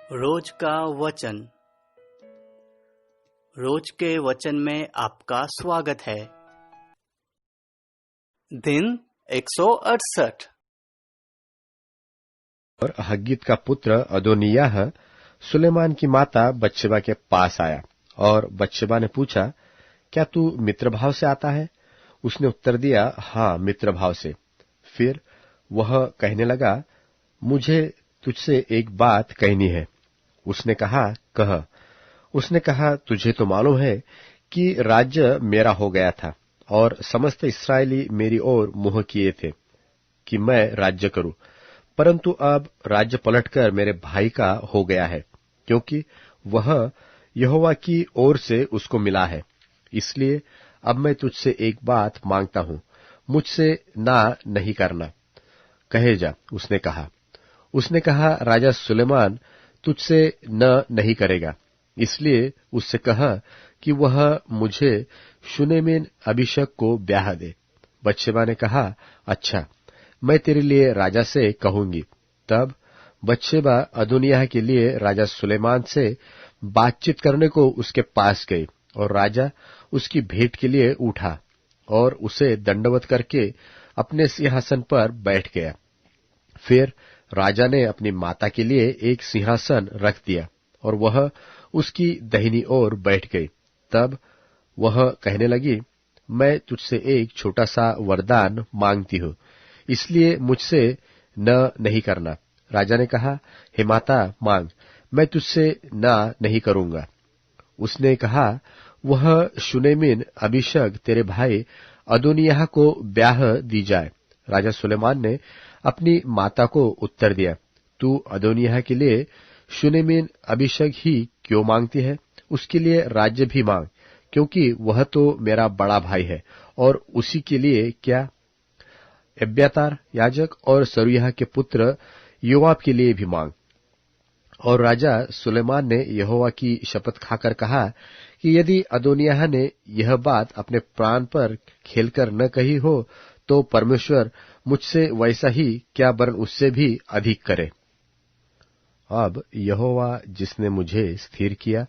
रोज का वचन। रोज के वचन में आपका स्वागत है। दिन 168। और हग्गीत का पुत्र अदोनिय्याह सुलेमान की माता बत्शेबा के पास आया और बत्शेबा ने पूछा, क्या तू मित्रभाव से आता है? उसने उत्तर दिया, हाँ, मित्रभाव से। फिर वह कहने लगा, मुझे तुझसे एक बात कहनी है। उसने कहा, कह। उसने कहा, तुझे तो मालूम है कि राज्य मेरा हो गया था और समस्त इस्राएली मेरी ओर मुंह किए थे कि मैं राज्य करूं, परंतु अब राज्य पलटकर मेरे भाई का हो गया है, क्योंकि वह यहोवा की ओर से उसको मिला है। इसलिए अब मैं तुझसे एक बात मांगता हूं, मुझसे ना नहीं करना, कहे जा। उसने कहा, राजा सुलेमान तुझसे न नहीं करेगा, इसलिए उससे कहा कि वह मुझे शूनेमिन अबीशग को ब्याह दे। बत्शेबा ने कहा, अच्छा, मैं तेरे लिए राजा से कहूंगी। तब बत्शेबा अदोनिय्याह के लिए राजा सुलेमान से बातचीत करने को उसके पास गई और राजा उसकी भेंट के लिए उठा और उसे दंडवत करके अपने सिंहासन पर बैठ गया। फिर राजा ने अपनी माता के लिए एक सिंहासन रख दिया और वह उसकी दाहिनी ओर बैठ गई। तब वह कहने लगी, मैं तुझसे एक छोटा सा वरदान मांगती हूं, इसलिए मुझसे न नहीं करना। राजा ने कहा, हे माता, मांग, मैं तुझसे ना नहीं करूंगा। उसने कहा, वह शूनेमिन अबीशग तेरे भाई अदोनिय्याह को ब्याह दी जाए। राजा सुलेमान ने अपनी माता को उत्तर दिया, तू अदोनिय्याह के लिए शूनेमिन अबीशग ही क्यों मांगती है? उसके लिए राज्य भी मांग, क्योंकि वह तो मेरा बड़ा भाई है। और उसी के लिए क्या, एब्यातार याजक और सरूयाह के पुत्र योआब के लिए भी मांग। और राजा सुलेमान ने यहोवा की शपथ खाकर कहा कि यदि अदोनिय्याह ने यह बात अपने प्राण पर खेलकर न कही हो, तो परमेश्वर मुझसे वैसा ही क्या वरन उससे भी अधिक करे। अब यहोवा जिसने मुझे स्थिर किया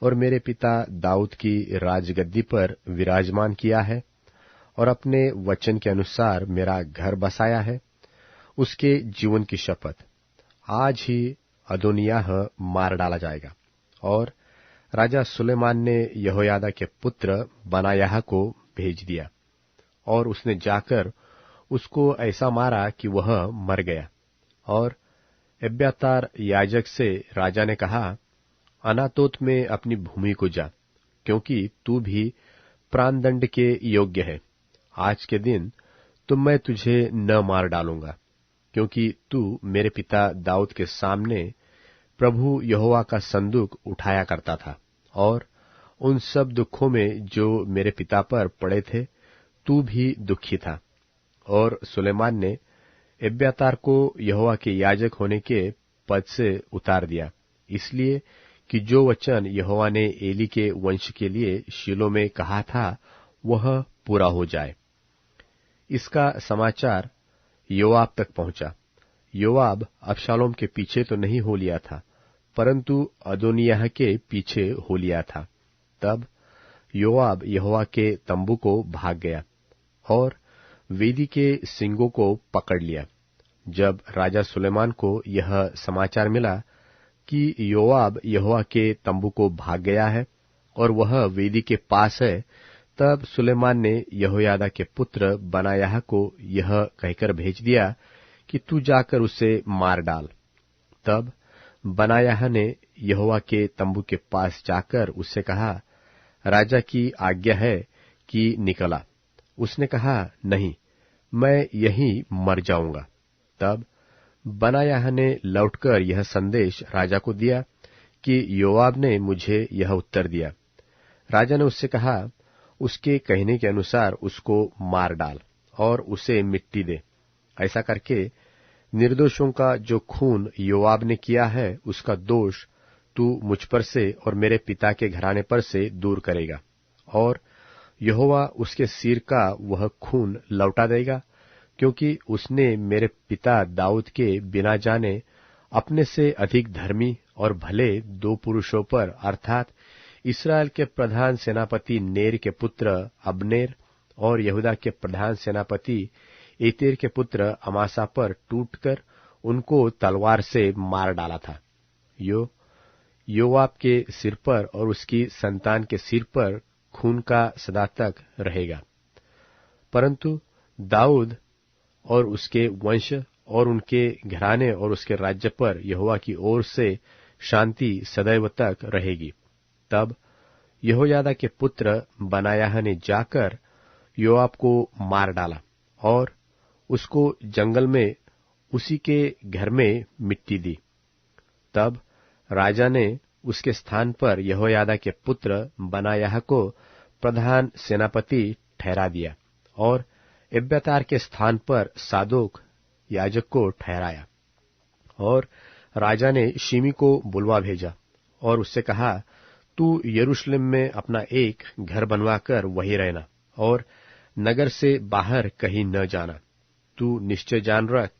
और मेरे पिता दाऊद की राजगद्दी पर विराजमान किया है और अपने वचन के अनुसार मेरा घर बसाया है, उसके जीवन की शपथ, आज ही अदोनिय्याह मार डाला जाएगा। और राजा सुलेमान ने यहोयादा के पुत्र बनायाह को भेज दिया और उसने जाकर उसको ऐसा मारा कि वह मर गया। और एब्यातार याजक से राजा ने कहा, अनातोत में अपनी भूमि को जा, क्योंकि तू भी प्राणदंड के योग्य है। आज के दिन तो मैं तुझे न मार डालूंगा, क्योंकि तू मेरे पिता दाऊद के सामने प्रभु यहोवा का संदूक उठाया करता था, और उन सब दुखों में जो मेरे पिता पर पड़े थे तू भी दुखी था। और सुलेमान ने एब्यातार को यहोवा के याजक होने के पद से उतार दिया, इसलिए कि जो वचन यहोवा ने एली के वंश के लिए शीलो में कहा था वह पूरा हो जाए। इसका समाचार योआब तक पहुंचा। योआब अबशालोम के पीछे तो नहीं हो लिया था, परंतु अदोनिय्याह के पीछे हो लिया था। तब योआब यहोवा के तंबू को भाग गया और वेदी के सींगों को पकड़ लिया। जब राजा सुलेमान को यह समाचार मिला कि योआब यहोवा के तंबू को भाग गया है और वह वेदी के पास है, तब सुलेमान ने यहोयादा के पुत्र बनायाह को यह कहकर भेज दिया कि तू जाकर उसे मार डाल। तब बनायाह ने यहोवा के तंबू के पास जाकर उससे कहा, राजा की आज्ञा है कि निकला। उसने कहा, नहीं, मैं यहीं मर जाऊंगा। तब बनायाह ने लौटकर यह संदेश राजा को दिया कि योआब ने मुझे यह उत्तर दिया। राजा ने उससे कहा, उसके कहने के अनुसार उसको मार डाल और उसे मिट्टी दे। ऐसा करके निर्दोषों का जो खून योआब ने किया है उसका दोष तू मुझ पर से और मेरे पिता के घराने पर से दूर करेगा, और यहोवा उसके सिर का वह खून लौटा देगा, क्योंकि उसने मेरे पिता दाऊद के बिना जाने अपने से अधिक धर्मी और भले 2 पुरुषों पर अर्थात इस्राएल के प्रधान सेनापति नेर के पुत्र अब्नेर और यहूदा के प्रधान सेनापति एतेर के पुत्र अमासा पर टूटकर उनको तलवार से मार डाला था। योआब के सिर पर और उसकी संतान के सिर पर खून का सदा तक रहेगा। परंतु दाऊद और उसके वंश और उनके घराने और उसके राज्य पर यहोवा की ओर से शांति सदैव तक रहेगी। तब यहोयादा के पुत्र बनायाह ने जाकर योआब को मार डाला और उसको जंगल में उसी के घर में मिट्टी दी। तब राजा ने उसके स्थान पर यहोयादा के पुत्र बनायाह को प्रधान सेनापति ठहरा दिया और एब्यातार के स्थान पर सादोक याजक को ठहराया। और राजा ने शिमी को बुलवा भेजा और उससे कहा, तू यरूशलेम में अपना एक घर बनवाकर वहीं रहना और नगर से बाहर कहीं न जाना। तू निश्चय जान रख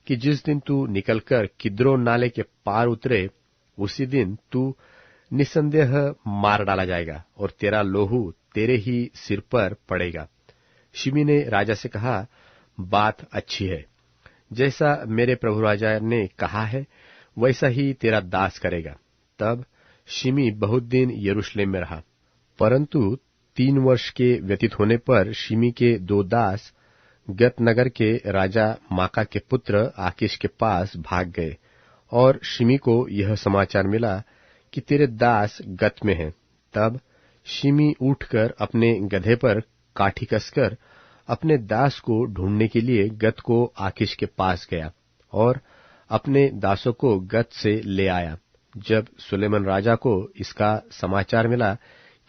कि जिस दिन तू निकलकर किद्रोन नाले के पार उतरे, उसी दिन तू निसंदेह मार डाला जाएगा और तेरा लोहू तेरे ही सिर पर पड़ेगा। शिमी ने राजा से कहा, बात अच्छी है, जैसा मेरे प्रभु राजा ने कहा है वैसा ही तेरा दास करेगा। तब शिमी बहुत दिन यरूशलेम में रहा। परंतु 3 वर्ष के व्यतीत होने पर शिमी के 2 दास गत नगर के राजा माका के पुत्र आकीश के पास भाग गए और शिमी को यह समाचार मिला कि तेरे दास गत में हैं। तब शिमी उठकर अपने गधे पर काठी कसकर अपने दास को ढूंढने के लिए गत को आकीश के पास गया और अपने दासों को गत से ले आया। जब सुलेमान राजा को इसका समाचार मिला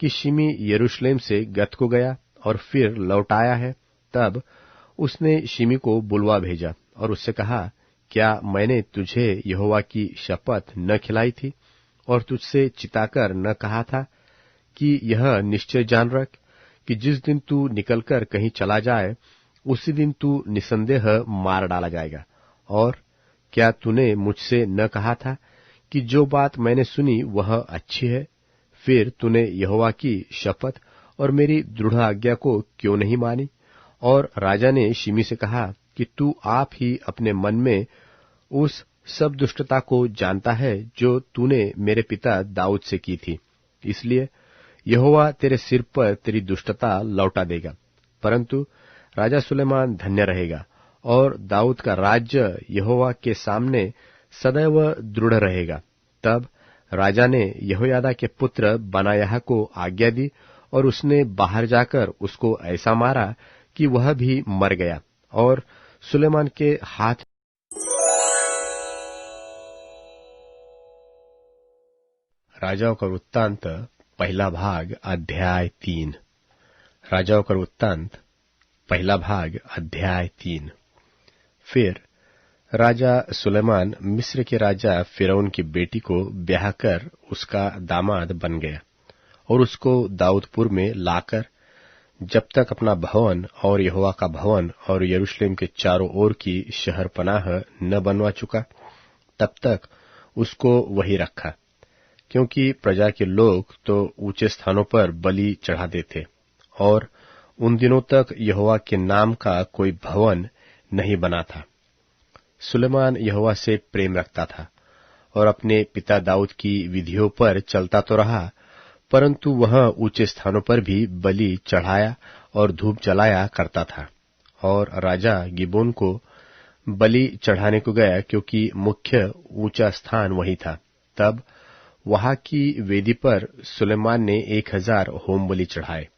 कि शिमी यरूशलेम से गत को गया और फिर लौट आया है, तब उसने शिमी को बुलवा भेजा और उससे कहा, क्या मैंने तुझे यहोवा की शपथ न खिलाई थी और तुझसे चिताकर न कहा था कि यह निश्चय जान रख कि जिस दिन तू निकलकर कहीं चला जाए, उसी दिन तू निसंदेह मार डाला जाएगा। और क्या तूने मुझसे न कहा था कि जो बात मैंने सुनी वह अच्छी है? फिर तूने यहोवा की शपथ और मेरी दृढ़ आज्ञा को क्यों नहीं मानी? और राजा ने शिमी से कहा कि तू आप ही अपने मन में उस सब दुष्टता को जानता है जो तूने मेरे पिता दाऊद से की थी, इसलिए यहोवा तेरे सिर पर तेरी दुष्टता लौटा देगा। परंतु राजा सुलेमान धन्य रहेगा और दाऊद का राज्य यहोवा के सामने सदैव दृढ़ रहेगा। तब राजा ने यहोयादा के पुत्र बनायाह को आज्ञा दी और उसने बाहर जाकर उसको ऐसा मारा कि वह भी मर गया और सुलेमान के हाथ। राजाओं का वृत्तांत पहला भाग अध्याय 3। राजाओं का वृत्तांत पहला भाग अध्याय 3। फिर राजा सुलेमान मिस्र के राजा फिरौन की बेटी को ब्याह कर उसका दामाद बन गया और उसको दाऊदपुर में लाकर जब तक अपना भवन और यहोवा का भवन और यरूशलेम के चारों ओर की शहरपनाह न बनवा चुका, तब तक उसको वही रखा, क्योंकि प्रजा के लोग तो ऊंचे स्थानों पर बलि चढ़ाते थे और उन दिनों तक यहोवा के नाम का कोई भवन नहीं बना था। सुलेमान यहोवा से प्रेम रखता था और अपने पिता दाऊद की विधियों पर चलता तो रहा, परंतु वह ऊंचे स्थानों पर भी बलि चढ़ाया और धूप जलाया करता था। और राजा गिबोन को बलि चढ़ाने को गया, क्योंकि मुख्य ऊंचा स्थान वही था। तब वहां की वेदी पर सुलेमान ने 1000 होम बलि चढ़ाए।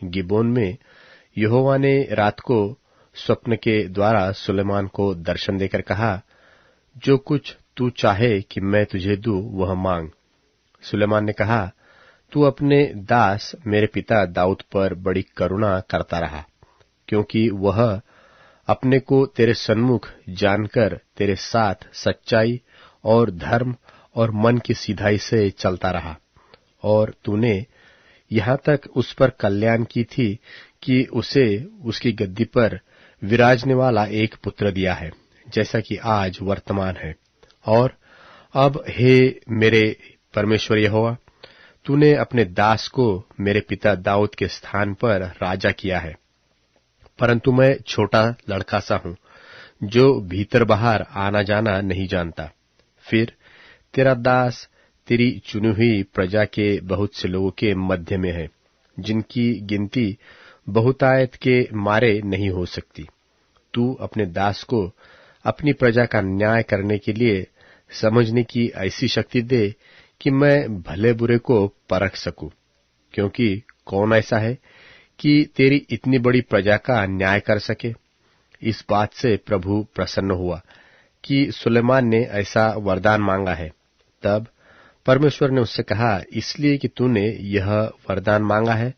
गिबोन में यहोवा ने रात को स्वप्न के द्वारा सुलेमान को दर्शन देकर कहा, जो कुछ तू चाहे कि मैं तुझे दूं वह मांग। सुलेमान ने कहा, तू अपने दास मेरे पिता दाऊद पर बड़ी करुणा करता रहा, क्योंकि वह अपने को तेरे सन्मुख जानकर तेरे साथ सच्चाई और धर्म और मन की सीधाई से चलता रहा। और तूने यहाँ तक उस पर कल्याण की थी कि उसे उसकी गद्दी पर विराजने वाला एक पुत्र दिया है, जैसा कि आज वर्तमान है। और अब हे मेरे परमेश्वर यहोवा, तूने अपने दास को मेरे पिता दाऊद के स्थान पर राजा किया है, परंतु मैं छोटा लड़का सा हूं जो भीतर बाहर आना जाना नहीं जानता। फिर तेरा दास तेरी चुनी हुई प्रजा के बहुत से लोगों के मध्य में है, जिनकी गिनती बहुतायत के मारे नहीं हो सकती। तू अपने दास को अपनी प्रजा का न्याय करने के लिए समझने की ऐसी शक्ति दे कि मैं भले बुरे को परख सकूं, क्योंकि कौन ऐसा है कि तेरी इतनी बड़ी प्रजा का न्याय कर सके। इस बात से प्रभु प्रसन्न हुआ कि सुलेमान ने ऐसा वरदान मांगा है। तब परमेश्वर ने उससे कहा, इसलिए कि तूने यह वरदान मांगा है,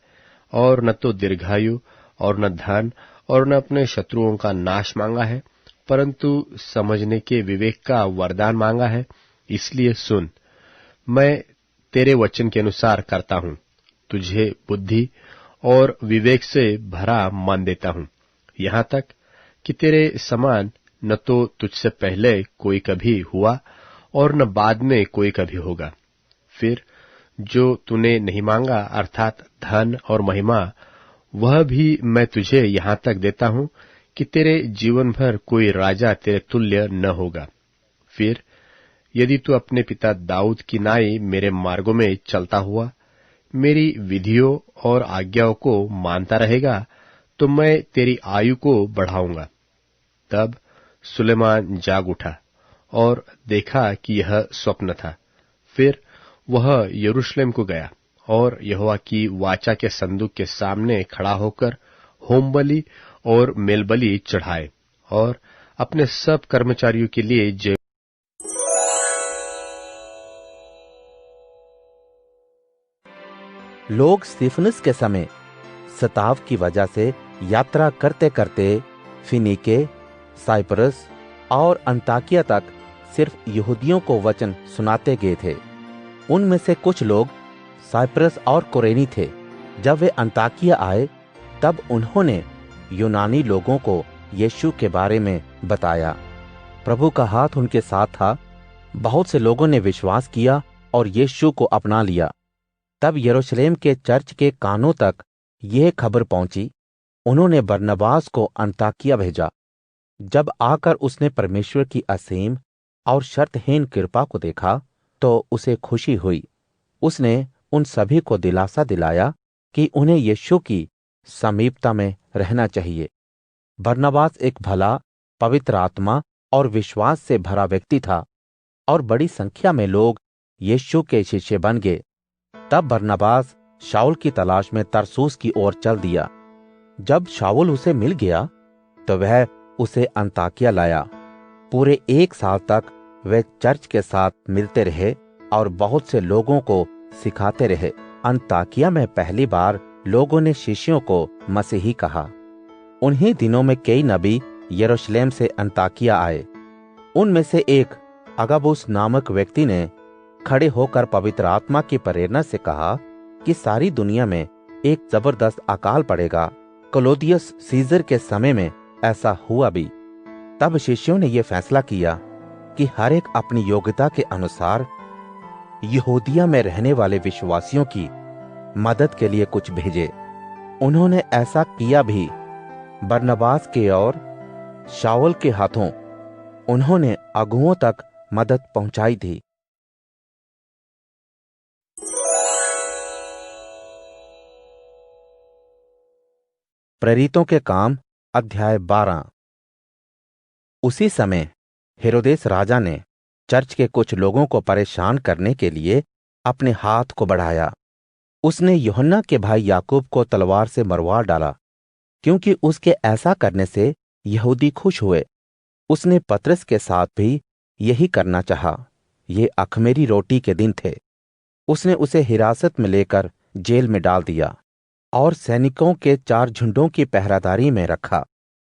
और न तो दीर्घायु और न धन और न अपने शत्रुओं का नाश मांगा है, परंतु समझने के विवेक का वरदान मांगा है। इसलिए सुन, मैं तेरे वचन के अनुसार करता हूं। तुझे बुद्धि और विवेक से भरा मन देता हूं, यहां तक कि तेरे समान न तो तुझसे पहले कोई कभी हुआ और न बाद में कोई कभी होगा। फिर जो तूने नहीं मांगा, अर्थात धन और महिमा, वह भी मैं तुझे यहां तक देता हूं कि तेरे जीवन भर कोई राजा तेरे तुल्य न होगा। फिर यदि तू अपने पिता दाऊद की नाई मेरे मार्गों में चलता हुआ मेरी विधियों और आज्ञाओं को मानता रहेगा, तो मैं तेरी आयु को बढ़ाऊंगा। तब सुलेमान जाग उठा और देखा कि यह स्वप्न था। फिर वह यरूशलेम को गया और यहोवा की वाचा के संदूक के सामने खड़ा होकर होमबलि और मेलबलि चढ़ाए और अपने सब कर्मचारियों के लिए जय। लोग स्तिफनुस के समय सताव की वजह से यात्रा करते करते फिनीके, साइप्रस और अंताकिया तक सिर्फ यहूदियों को वचन सुनाते गए थे। उनमें से कुछ लोग साइप्रस और कुरेनी थे। जब वे अंताकिया आए, तब उन्होंने यूनानी लोगों को यीशु के बारे में बताया। प्रभु का हाथ उनके साथ था। बहुत से लोगों ने विश्वास किया और यीशु को अपना लिया। तब यरूशलेम के चर्च के कानों तक यह खबर पहुंची। उन्होंने बरनबास को अंताकिया भेजा। जब आकर उसने परमेश्वर की असीम और शर्तहीन कृपा को देखा, तो उसे खुशी हुई। उसने उन सभी को दिलासा दिलाया कि उन्हें यीशु की समीपता में रहना चाहिए। बरनबास एक भला, पवित्र आत्मा और विश्वास से भरा व्यक्ति था, और बड़ी संख्या में लोग यीशु के शिष्य बन गए। तब बरनबास शाऊल की तलाश में तरसूस की ओर चल दिया। जब शाऊल उसे मिल गया, तो वह उसे अंताकिया लाया। पूरे 1 साल तक वे चर्च के साथ मिलते रहे और बहुत से लोगों को सिखाते रहे। अंताकिया में पहली बार लोगों ने शिष्यों को मसीही कहा। उन्हीं दिनों में कई नबी यरूशलेम से अंताकिया आए। उनमें से एक अगबुस नामक व्यक्ति ने खड़े होकर पवित्र आत्मा की प्रेरणा से कहा कि सारी दुनिया में एक जबरदस्त अकाल पड़ेगा। क्लौदियस सीजर के समय में ऐसा हुआ भी। तब शिष्यों ने यह फैसला किया कि हर एक अपनी योग्यता के अनुसार यहूदिया में रहने वाले विश्वासियों की मदद के लिए कुछ भेजे। उन्होंने ऐसा किया भी। बरनबास के और शाऊल के हाथों उन्होंने अगुओं तक मदद पहुंचाई थी। प्रेरितों के काम अध्याय 12। उसी समय हेरोदेस राजा ने चर्च के कुछ लोगों को परेशान करने के लिए अपने हाथ को बढ़ाया। उसने यूहन्ना के भाई याकूब को तलवार से मरवा डाला, क्योंकि उसके ऐसा करने से यहूदी खुश हुए। उसने पतरस के साथ भी यही करना चाहा। ये अख़मीरी रोटी के दिन थे। उसने उसे हिरासत में लेकर जेल में डाल दिया और सैनिकों के 4 झुंडों की पहरादारी में रखा।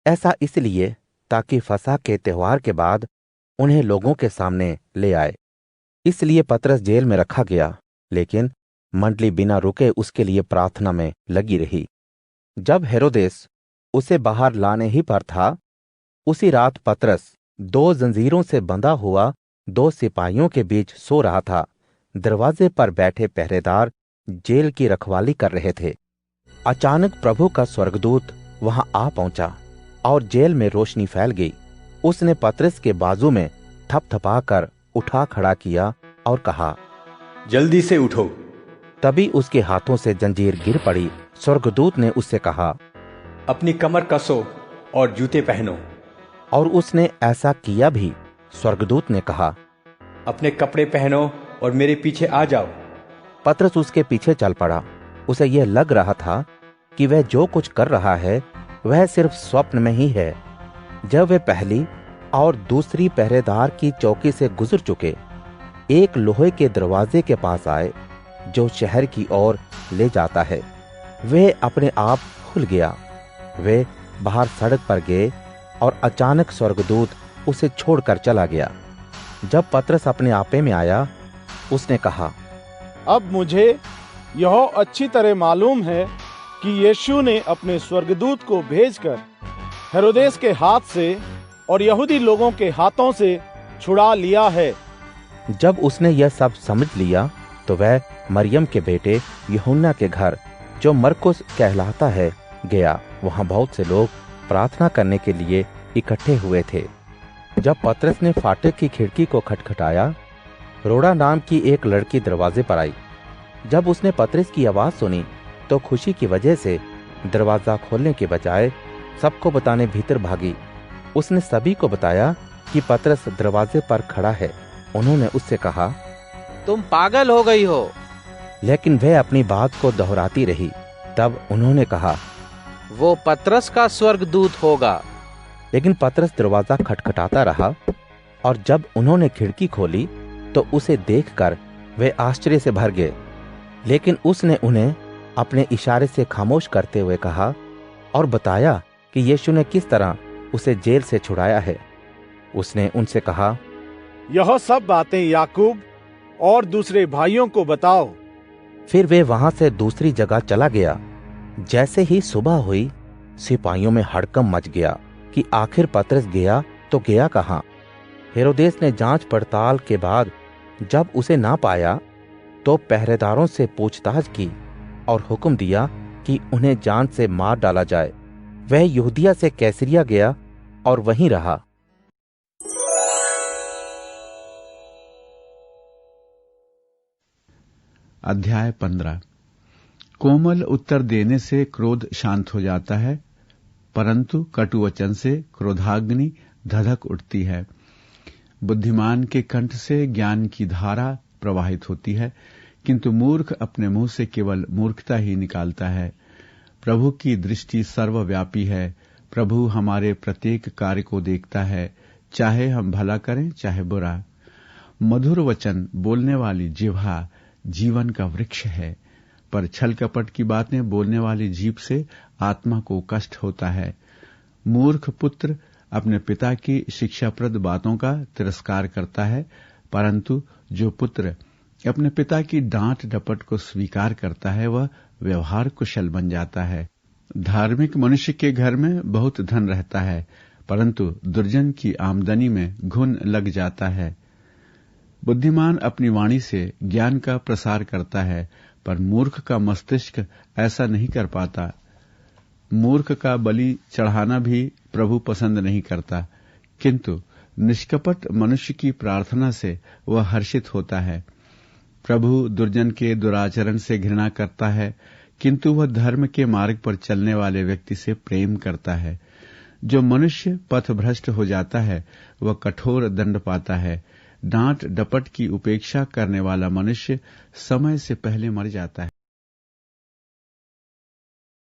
ऐसा इसलिए ताकि फसह के त्योहार के बाद उन्हें लोगों के सामने ले आए। इसलिए पतरस जेल में रखा गया, लेकिन मंडली बिना रुके उसके लिए प्रार्थना में लगी रही। जब हेरोदेस उसे बाहर लाने ही पर था, उसी रात पतरस 2 जंजीरों से बंधा हुआ दो सिपाहियों के बीच सो रहा था। दरवाजे पर बैठे पहरेदार जेल की रखवाली कर रहे थे। अचानक प्रभु का स्वर्गदूत वहां आ पहुंचा और जेल में रोशनी फैल गई। उसने पतरस के बाजू में थपथपाकर उठा खड़ा किया और कहा, जल्दी से उठो। तभी उसके हाथों से जंजीर गिर पड़ी। स्वर्गदूत ने उससे कहा, अपनी कमर कसो और जूते पहनो। और उसने ऐसा किया भी। स्वर्गदूत ने कहा, अपने कपड़े पहनो और मेरे पीछे आ जाओ। पतरस उसके पीछे चल पड़ा। उसे यह लग रहा था कि वह जो कुछ कर रहा है वह सिर्फ स्वप्न में ही है। जब वे पहली और दूसरी पहरेदार की चौकी से गुजर चुके, एक लोहे के दरवाजे के पास आए जो शहर की ओर ले जाता है। वे अपने आप खुल गया। वे बाहर सड़क पर गए और अचानक स्वर्गदूत उसे छोड़कर चला गया। जब पतरस अपने आपे में आया, उसने कहा, अब मुझे यह अच्छी तरह मालूम है कि यीशु ने अपने स्वर्गदूत को भेजकर हेरोदेस के हाथ से और यहूदी लोगों के हाथों से छुड़ा लिया है। जब उसने यह सब समझ लिया तो वह मरियम के बेटे यूहन्ना के घर, जो मरकुस कहलाता है, गया। वहां बहुत से लोग प्रार्थना करने के लिए इकट्ठे हुए थे। जब पतरस ने फाटक की खिड़की को खटखटाया, रोड़ा नाम की एक लड़की दरवाजे पर आई। जब उसने पतरस की आवाज सुनी तो खुशी की वजह से दरवाजा खोलने के बजाय सबको बताने भीतर भागी। उसने सभी को बताया कि पतरस दरवाजे पर खड़ा है। उन्होंने उससे कहा, तुम पागल हो गई हो। लेकिन वह अपनी बात को दोहराती रही। तब उन्होंने कहा, वो पतरस का स्वर्गदूत होगा। लेकिन पतरस दरवाजा खटखटाता रहा और जब उन्होंने खिड़की खोली तो उसे देखकर वे आश्चर्य से भर गए। लेकिन उसने उन्हें अपने इशारे से खामोश करते हुए कहा और बताया कि यीशु ने किस तरह उसे जेल से छुड़ाया है। उसने उनसे कहा, यह सब बातें याकूब और दूसरे भाइयों को बताओ। फिर वे वहां से दूसरी जगह चला गया। जैसे ही सुबह हुई, सिपाहियों में हड़कंप मच गया कि आखिर पतरस गया तो गया कहाँ। हेरोदेस ने जांच पड़ताल के बाद जब उसे ना पाया तो पहरेदारों से पूछताछ की और हुक्म दिया कि उन्हें जान से मार डाला जाए। वह यहूदिया से कैसरिया गया और वहीं रहा। अध्याय 15। कोमल उत्तर देने से क्रोध शांत हो जाता है, परंतु कटु वचन से क्रोधाग्नि धधक उठती है। बुद्धिमान के कंठ से ज्ञान की धारा प्रवाहित होती है, किंतु मूर्ख अपने मुंह से केवल मूर्खता ही निकालता है। प्रभु की दृष्टि सर्वव्यापी है। प्रभु हमारे प्रत्येक कार्य को देखता है, चाहे हम भला करें चाहे बुरा। मधुर वचन बोलने वाली जिह्वा जीवन का वृक्ष है, पर छल कपट की बातें बोलने वाली जीभ से आत्मा को कष्ट होता है। मूर्ख पुत्र अपने पिता की शिक्षाप्रद बातों का तिरस्कार करता है, परंतु जो पुत्र अपने पिता की डांट डपट को स्वीकार करता है वह व्यवहार कुशल बन जाता है। धार्मिक मनुष्य के घर में बहुत धन रहता है, परंतु दुर्जन की आमदनी में घुन लग जाता है। बुद्धिमान अपनी वाणी से ज्ञान का प्रसार करता है, पर मूर्ख का मस्तिष्क ऐसा नहीं कर पाता। मूर्ख का बलि चढ़ाना भी प्रभु पसंद नहीं करता, किंतु निष्कपट मनुष्य की प्रार्थना से वह हर्षित होता है। प्रभु दुर्जन के दुराचरण से घृणा करता है, किंतु वह धर्म के मार्ग पर चलने वाले व्यक्ति से प्रेम करता है। जो मनुष्य पथभ्रष्ट हो जाता है वह कठोर दंड पाता है। डांट डपट की उपेक्षा करने वाला मनुष्य समय से पहले मर जाता है।